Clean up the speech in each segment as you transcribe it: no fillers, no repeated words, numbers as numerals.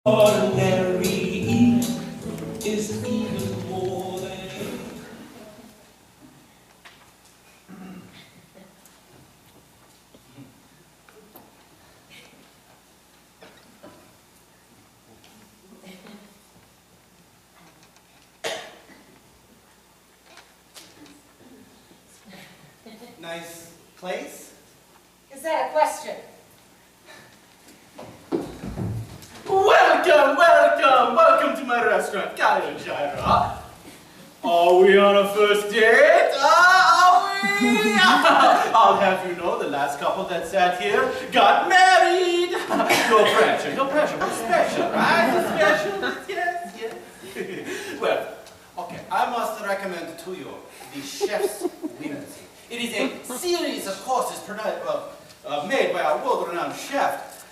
Ordinary is even more than Nice place? Is that a question? Welcome to my restaurant, Kyle and Shira. Are we on a first date? Are we? I'll have you know the last couple that sat here got married. No pressure, but special, right? Special, yes. Well, okay, I must recommend to you the Chef's Whimsy. It is a series of courses made by a world-renowned chef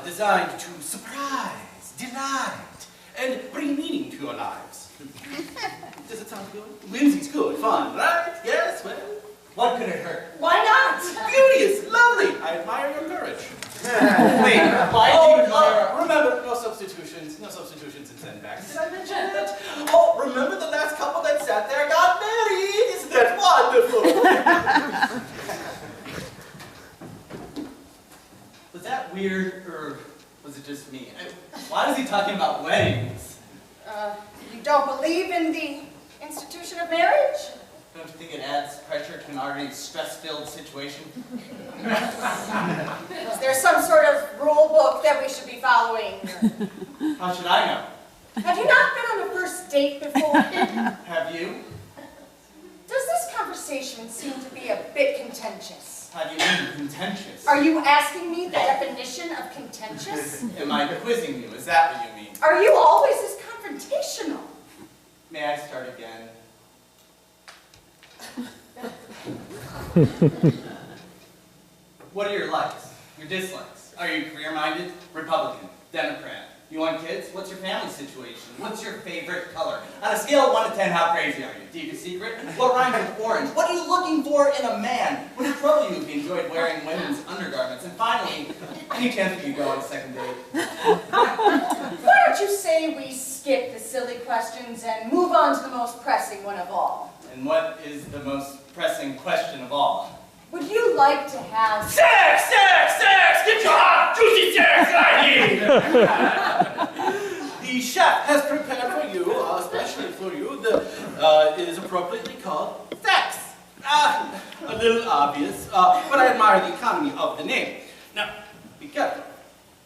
designed to surprise, delight, and bring meaning to your lives. Does it sound good? Whimsy's good, fun, right? Yes, well, what could it hurt? Why not? Beauteous, lovely. I admire your courage. Wait, why do you admire? Remember, no substitutions and sendbacks. Did I mention that? Oh, remember the last couple that sat there got married? Isn't that wonderful? Was that weird, or was it just me? Why is he talking about weddings? You don't believe in the institution of marriage? Don't you think it adds pressure to an already stress-filled situation? Is there some sort of rule book that we should be following? How should I know? Have you not been on a first date before? Have you? Does this conversation seem to be a bit contentious? How do you mean contentious? Are you asking me the definition of contentious? Am I quizzing you? Is that what you mean? Are you always as confrontational? May I start again? What are your likes? Your dislikes? Are you career-minded? Republican? Democrat? You want kids? What's your family situation? What's your favorite color? On a scale of 1 to 10, how crazy are you? Deep a secret? What rhymes with orange? What are you looking for in a man? Would it trouble you if he enjoyed wearing women's undergarments? And finally, any chance we could go on a second date? Why don't you say we skip the silly questions and move on to the most pressing one of all? And what is the most pressing question of all? Would you like to have Sex! Get your hot, juicy sex right here! The chef has prepared for you, especially for you, it is appropriately called sex. A little obvious, but I admire the economy of the name. Now, be careful.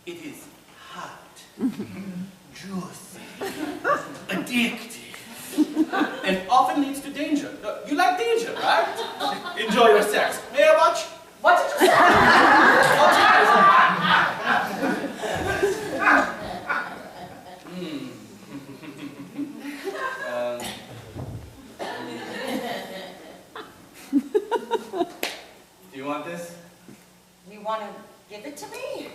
It is hot, juicy, addictive, and often leads to danger. You like danger, right? Enjoy your sex. May I watch? What did you say? Do you want this? You want to give it to me?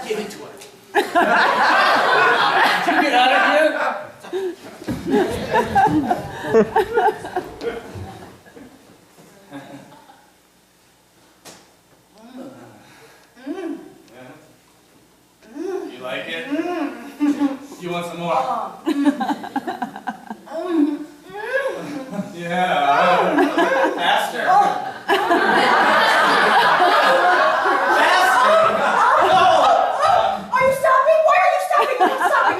Give it to her. Did you get out of here? You like it? You want some more? Yeah. Faster. Are you stopping? Why are you stopping? I'm stopping.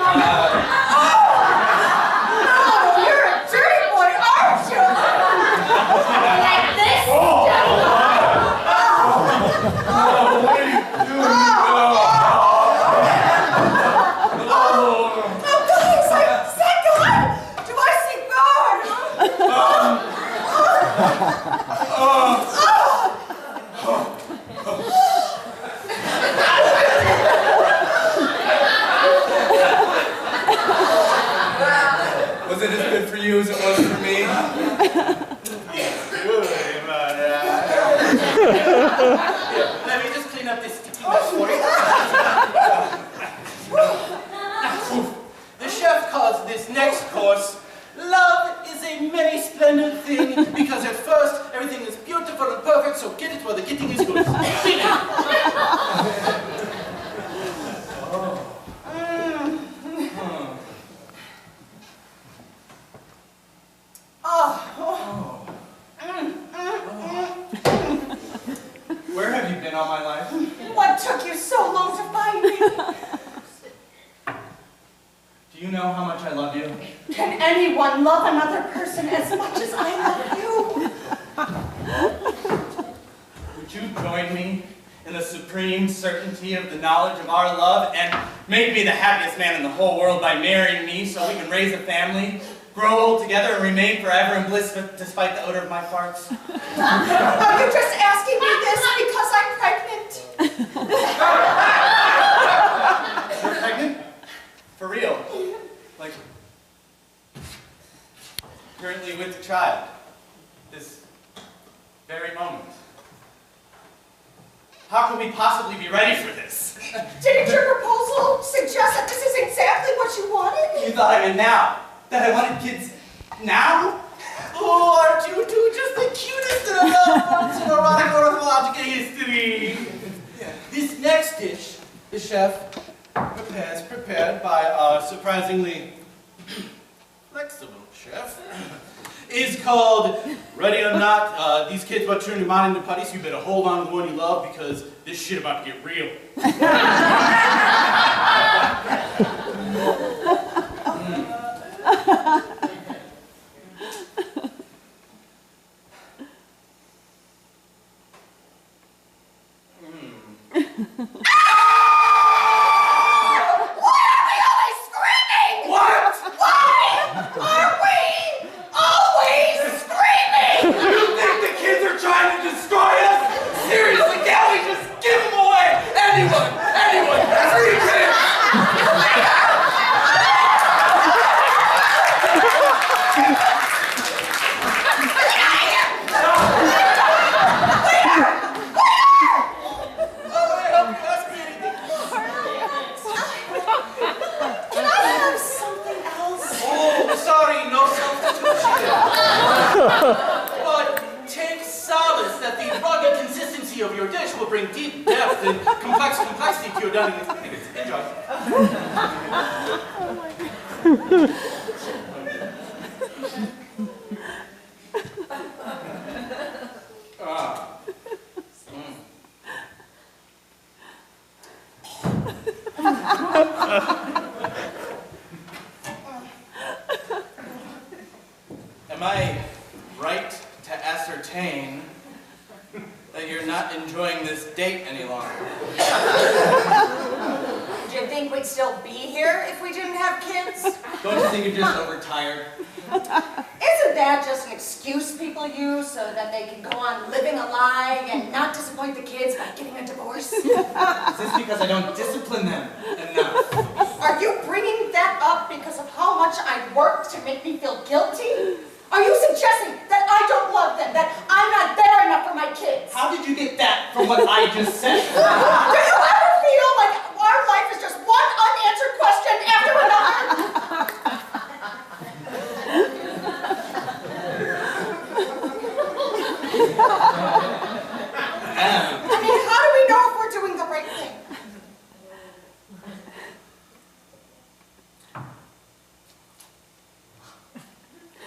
No, you're a dirty boy, aren't you? Like this? Was it as good for you as it was for me? Let me just clean up this sticky mess for you. The chef calls this next course, love is a many splendid thing, because at first everything is beautiful and perfect, so get it while the getting is good. What took you so long to find me? Do you know how much I love you? Can anyone love another person as much as I love you? Would you join me in the supreme certainty of the knowledge of our love and make me the happiest man in the whole world by marrying me so we can raise a family, grow old together, and remain forever in bliss despite the odor of my farts? Are you just asking me this because I'm pregnant? You're pregnant? For real? Like, currently with the child? This very moment? How can we possibly be ready for this? Didn't your proposal suggest that this is exactly what you wanted? You thought I meant now? That I wanted kids now? Oh, aren't you two just the cutest of elements in erotic ornithological history? This next dish, the chef prepared by a surprisingly flexible chef, is called Ready or Not. These kids about to turn your mind into putty, so you better hold on to the one you love because this shit about to get real. Am I right to ascertain that you're not enjoying this date any longer? Do you think we'd still be here if we didn't have kids? Don't you think you're just overtired? Isn't that just an excuse people use so that they can go on living a lie and not disappoint the kids by getting a divorce? Is this because I don't discipline them enough? Are you bringing that up because of how much I work to make me feel guilty? Are you suggesting that I don't love them, that I'm not there enough for my kids? How did you get that from what I just said? Do you ever feel like our life is just one unanswered question after another? I mean, how do we know if we're doing the right thing?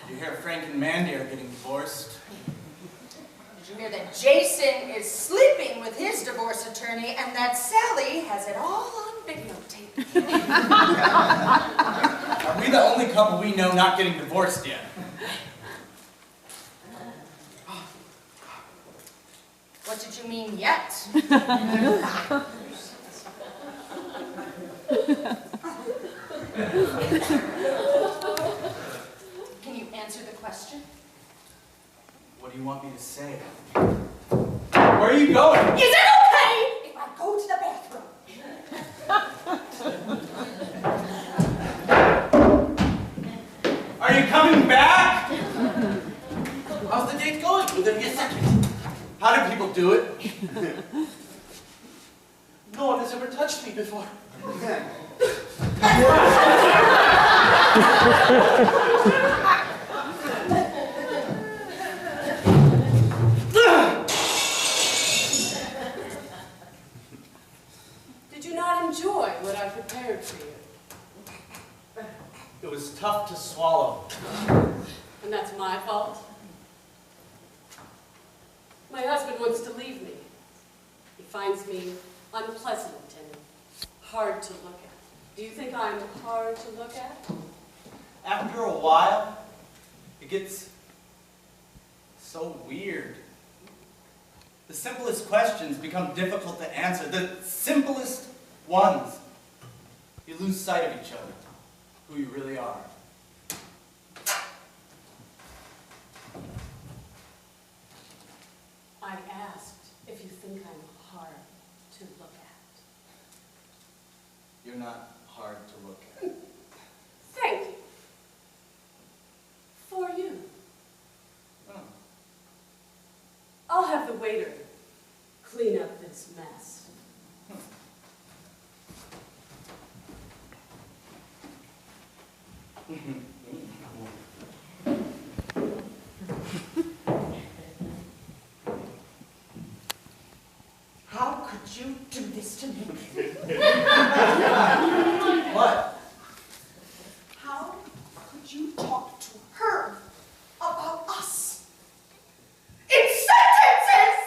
You hear Frank and Mandy are getting divorced? Did you hear that Jason is sleeping with his divorce attorney and that Sally has it all on videotape? Are we the only couple we know not getting divorced yet? What did you mean, yet? Can you answer the question? What do you want me to say? Where are you going? Is it okay if I go to the bathroom? Are you coming back? How's the date going? We're gonna get second. How do people do it? No one has ever touched me before. Did you not enjoy what I prepared for you? It was tough to swallow. And that's my fault? My husband wants to leave me. He finds me unpleasant and hard to look at. Do you think I'm hard to look at? After a while, it gets so weird. The simplest questions become difficult to answer. The simplest ones. You lose sight of each other, who you really are. I asked if you think I'm hard to look at. You're not hard to look at. Thank you. For you. Oh. I'll have the waiter clean up this mess. How could you do this to me? What? How could you talk to her about us in sentences?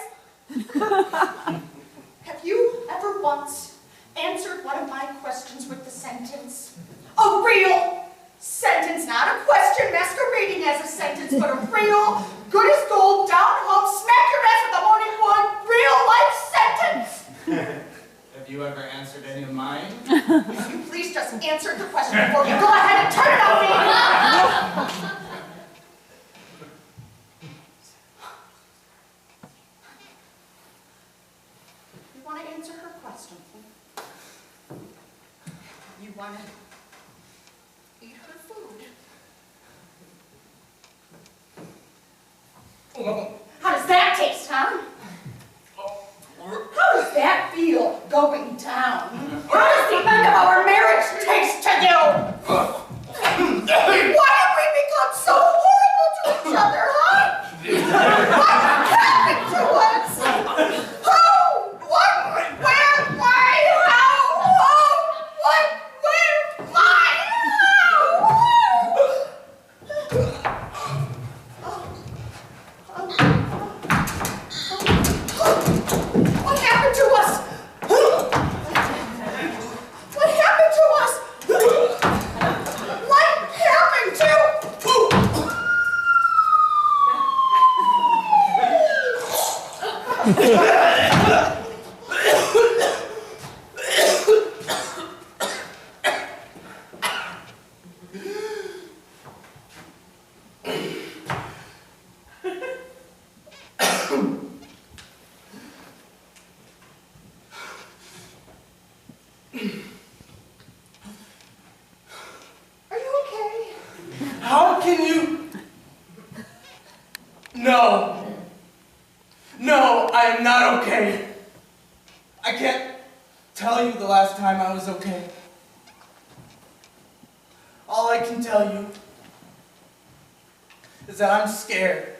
Have you ever once answered one of my questions with the sentence? A real sentence, not a question masquerading as a sentence, but a real, good as gold, down home, smack your ass with the morning one, real life sentence. Have you ever answered any of mine? Will you please just answer the question before you go ahead and turn it on me? You want to answer her question? You want to eat her food? How does that taste, huh? How does that feel going down? How does the end of our marriage taste to you? Why have we become so horrible to each other, huh? What happened to us? Who? What? Where? Why? How? Who? What? Where? Why? What happened to us? What happened to us? What happened to? Are you okay? How can you? No. No, I am not okay. I can't tell you the last time I was okay. All I can tell you is that I'm scared.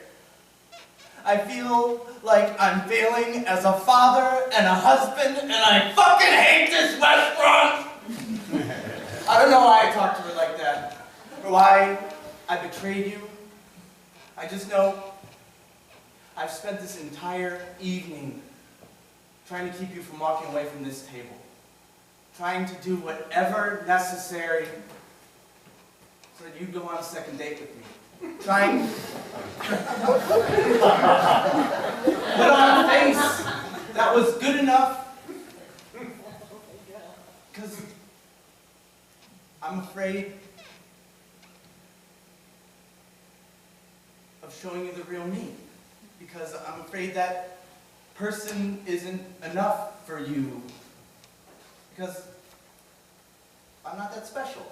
I feel like I'm failing as a father and a husband, and I fucking hate this restaurant! I don't know why I talked to her like that, or why I betrayed you. I just know I've spent this entire evening trying to keep you from walking away from this table. Trying to do whatever necessary so that you'd go on a second date with me. Trying to put on a face that was good enough. Because I'm afraid of showing you the real me. Because I'm afraid that person isn't enough for you. Because I'm not that special.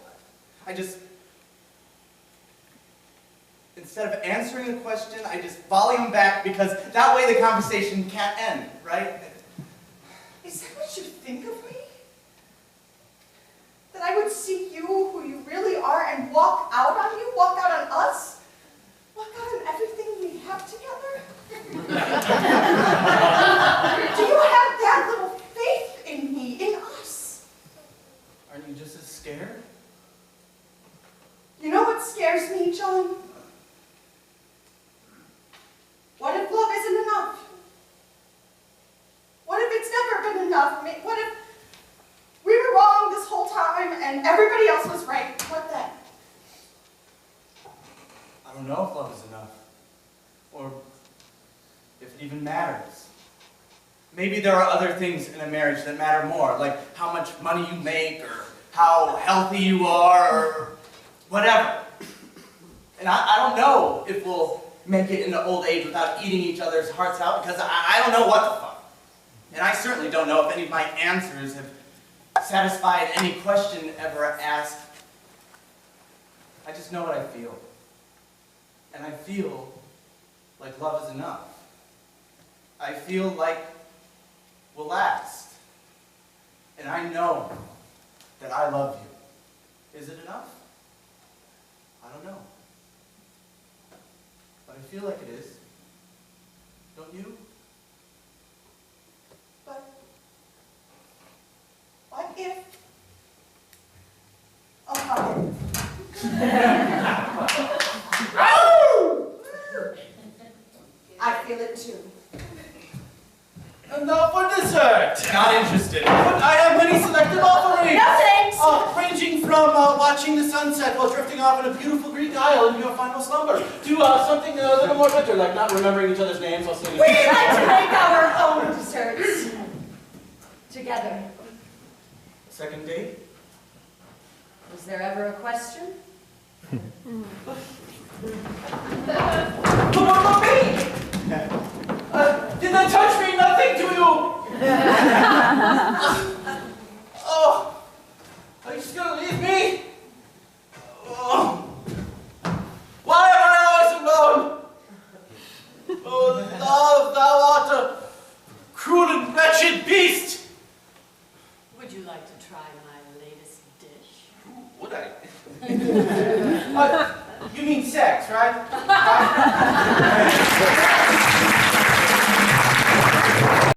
I just, instead of answering a question, I just volley them back because that way the conversation can't end, right? Is that what you think of me? That I would see you, who you really are, and walk out on you? Walk out on us? Walk out on everything we have together? Do you have that little faith in me, in us? Aren't you just as scared? You know what scares me, John? What if love isn't enough? What if it's never been enough? What and everybody else was right, what then? I don't know if love is enough. Or if it even matters. Maybe there are other things in a marriage that matter more, like how much money you make, or how healthy you are, or whatever. And I don't know if we'll make it into old age without eating each other's hearts out, because I don't know what the fuck. And I certainly don't know if any of my answers have satisfied any question ever asked. I just know what I feel. And I feel like love is enough. I feel like we'll last. And I know that I love you. Is it enough? I don't know. But I feel like it is. Don't you? But what if? Oh, I feel it too. And now for dessert. Not interested. But I have many selected offerings. No thanks. Ranging from watching the sunset while drifting off in a beautiful Greek isle into your final slumber, to something a little more bitter, like not remembering each other's names while singing. We like to make our own desserts together. Second date? Was there ever a question? But what about me? Did that touch mean nothing to you? Oh, are you just gonna leave me? Oh, why am I always alone? Oh, love, thou art a cruel and wretched beast. Would you like to try my latest dish? Would I? You mean sex, right?